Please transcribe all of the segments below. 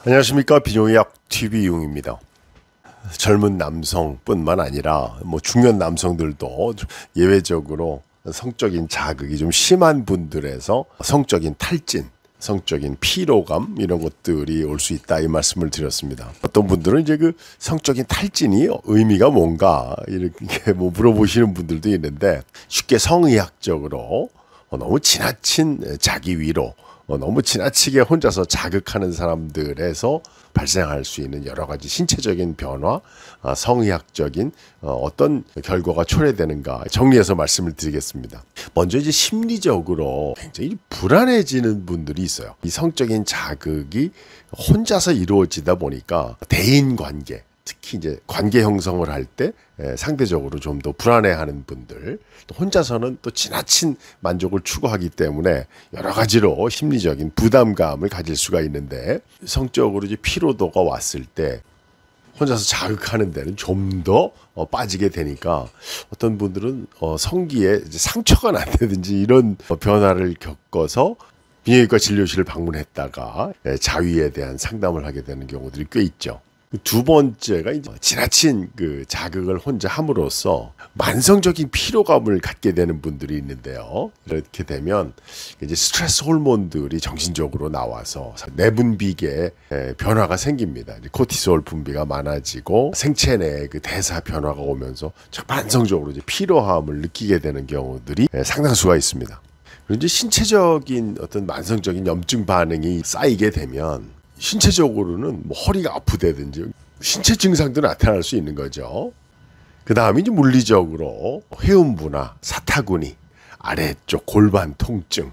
안녕하십니까. 비뇨기약 TV 용입니다. 젊은 남성뿐만 아니라 중년 남성들도 예외적으로 성적인 자극이 좀 심한 분들에서 성적인 탈진, 성적인 피로감 이런 것들이 올 수 있다 이 말씀을 드렸습니다. 어떤 분들은 이제 그 성적인 탈진이 의미가 뭔가 이렇게 물어보시는 분들도 있는데, 쉽게 성의학적으로 너무 지나친 자기 위로, 너무 지나치게 혼자서 자극하는 사람들에서 발생할 수 있는 여러 가지 신체적인 변화, 성의학적인 어떤 결과가 초래되는가 정리해서 말씀을 드리겠습니다. 먼저 이제 심리적으로 굉장히 불안해지는 분들이 있어요. 이 성적인 자극이 혼자서 이루어지다 보니까 대인 관계, 특히 이제 관계 형성을 할 때 상대적으로 좀 더 불안해하는 분들, 또 혼자서는 또 지나친 만족을 추구하기 때문에 여러 가지로 심리적인 부담감을 가질 수가 있는데, 성적으로 이제 피로도가 왔을 때 혼자서 자극하는 데는 좀 더 빠지게 되니까 어떤 분들은 성기에 이제 상처가 난다든지 이런 변화를 겪어서 비뇨기과 진료실을 방문했다가 자위에 대한 상담을 하게 되는 경우들이 꽤 있죠. 두 번째가 이제 지나친 그 자극을 혼자 함으로써 만성적인 피로감을 갖게 되는 분들이 있는데요. 이렇게 되면 이제 스트레스 호르몬들이 정신적으로 나와서 내분비계에 변화가 생깁니다. 이제 코티솔 분비가 많아지고 생체 내에 그 대사 변화가 오면서 만성적으로 이제 피로함을 느끼게 되는 경우들이 상당수가 있습니다. 그리고 이제 신체적인 어떤 만성적인 염증 반응이 쌓이게 되면 신체적으로는 허리가 아프다든지 신체 증상도 나타날 수 있는 거죠. 그 다음에 이제 물리적으로 회음부나 사타구니, 아래쪽 골반 통증,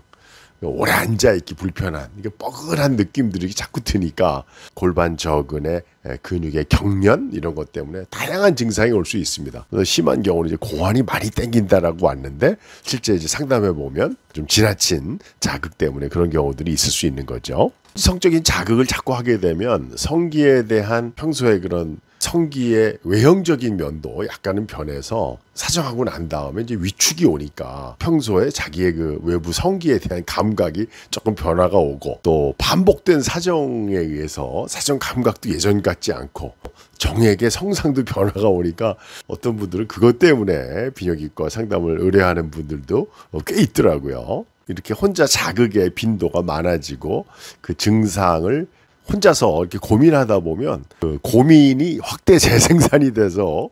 오래 앉아있기 불편한, 이게 뻐근한 느낌들이 자꾸 드니까 골반 저근의 근육의 경련 이런 것 때문에 다양한 증상이 올 수 있습니다. 심한 경우는 이제 고환이 많이 땡긴다라고 왔는데, 실제 이제 상담해 보면 좀 지나친 자극 때문에 그런 경우들이 있을 수 있는 거죠. 성적인 자극을 자꾸 하게 되면 성기에 대한 평소에 그런 성기의 외형적인 면도 약간은 변해서 사정하고 난 다음에 이제 위축이 오니까 평소에 자기의 그 외부 성기에 대한 감각이 조금 변화가 오고, 또 반복된 사정에 의해서 사정 감각도 예전 같지 않고 정액의 성상도 변화가 오니까 어떤 분들은 그것 때문에 비뇨기과 상담을 의뢰하는 분들도 꽤 있더라고요. 이렇게 혼자 자극의 빈도가 많아지고 그 증상을 혼자서 이렇게 고민하다 보면 그 고민이 확대 재생산이 돼서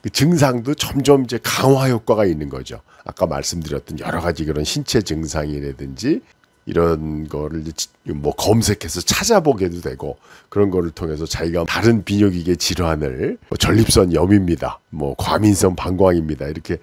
그 증상도 점점 이제 강화 효과가 있는 거죠. 아까 말씀드렸던 여러 가지 그런 신체 증상이라든지 이런 거를 검색해서 찾아보게도 되고, 그런 거를 통해서 자기가 다른 비뇨기계 질환을 전립선염입니다, 과민성 방광입니다, 이렇게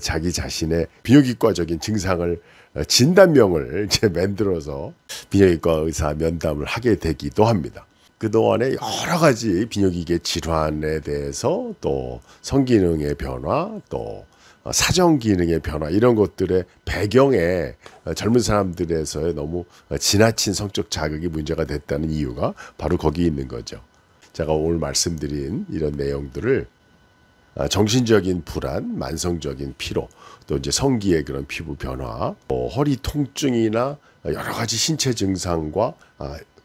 자기 자신의 비뇨기과적인 증상을 진단명을 이제 만들어서 비뇨기과 의사 면담을 하게 되기도 합니다. 그동안에 여러 가지 비뇨기계 질환에 대해서, 또 성기능의 변화, 또 사정 기능의 변화, 이런 것들의 배경에 젊은 사람들에서의 너무 지나친 성적 자극이 문제가 됐다는 이유가 바로 거기 있는 거죠. 제가 오늘 말씀드린 이런 내용들을 정신적인 불안, 만성적인 피로, 또 이제 성기의 그런 피부 변화, 허리 통증이나 여러 가지 신체 증상과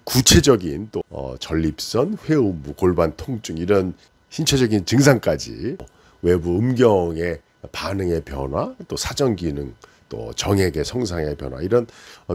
구체적인 또 전립선, 회음부, 골반 통증, 이런 신체적인 증상까지 외부 음경의 반응의 변화, 또 사정 기능, 또 정액의 성상의 변화, 이런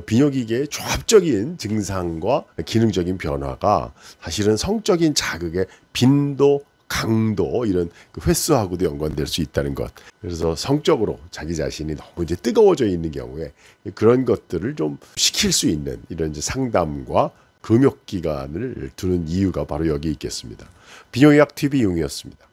비뇨기계의 종합적인 증상과 기능적인 변화가 사실은 성적인 자극의 빈도, 강도, 이런 그 횟수하고도 연관될 수 있다는 것. 그래서 성적으로 자기 자신이 너무 이제 뜨거워져 있는 경우에 그런 것들을 좀 식힐 수 있는 이런 이제 상담과 금욕 기간을 두는 이유가 바로 여기 있겠습니다. 비뇨기약 TV 용이었습니다.